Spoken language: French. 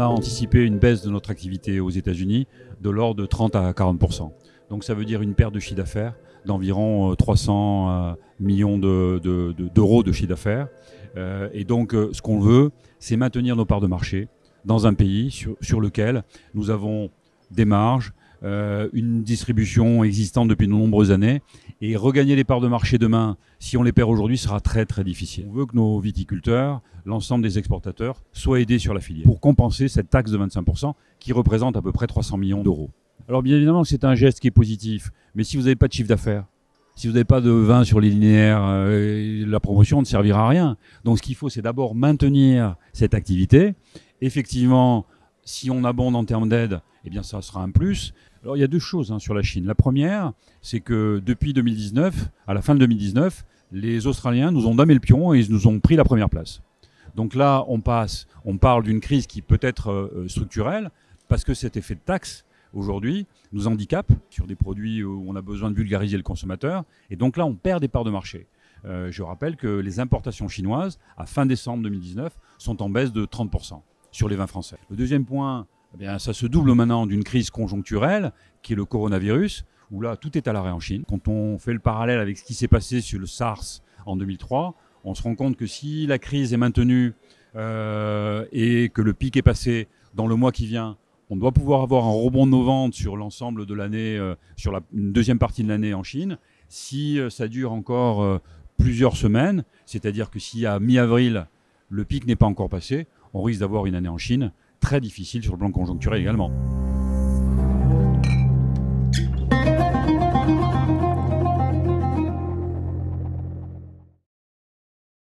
a anticipé une baisse de notre activité aux États-Unis de l'ordre de 30 à 40%. Donc ça veut dire une perte de chiffre d'affaires d'environ 300 millions d'euros de chiffre d'affaires. Et donc ce qu'on veut, c'est maintenir nos parts de marché dans un pays sur lequel nous avons des marges, une distribution existante depuis de nombreuses années, et regagner les parts de marché demain, si on les perd aujourd'hui, sera très très difficile. On veut que nos viticulteurs, l'ensemble des exportateurs, soient aidés sur la filière pour compenser cette taxe de 25% qui représente à peu près 300 millions d'euros. Alors bien évidemment, c'est un geste qui est positif, mais si vous n'avez pas de chiffre d'affaires, si vous n'avez pas de vin sur les linéaires, la promotion ne servira à rien. Donc ce qu'il faut, c'est d'abord maintenir cette activité. Effectivement, si on abonde en termes d'aide, eh bien ça sera un plus. Alors il y a deux choses sur la Chine. La première, c'est que depuis 2019, à la fin de 2019, les Australiens nous ont damé le pion et ils nous ont pris la première place. Donc là, on parle d'une crise qui peut être structurelle, parce que cet effet de taxe, aujourd'hui, nous handicape sur des produits où on a besoin de vulgariser le consommateur. Et donc là, on perd des parts de marché. Je rappelle que les importations chinoises, à fin décembre 2019, sont en baisse de 30% sur les vins français. Le deuxième point, eh bien, ça se double maintenant d'une crise conjoncturelle, qui est le coronavirus, où là, tout est à l'arrêt en Chine. Quand on fait le parallèle avec ce qui s'est passé sur le SARS en 2003, on se rend compte que si la crise est maintenue et que le pic est passé dans le mois qui vient, on doit pouvoir avoir un rebond de nos ventes sur l'ensemble de l'année, sur une deuxième partie de l'année en Chine. Si ça dure encore plusieurs semaines, c'est-à-dire que si à mi-avril, le pic n'est pas encore passé, on risque d'avoir une année en Chine très difficile sur le plan conjoncturel également.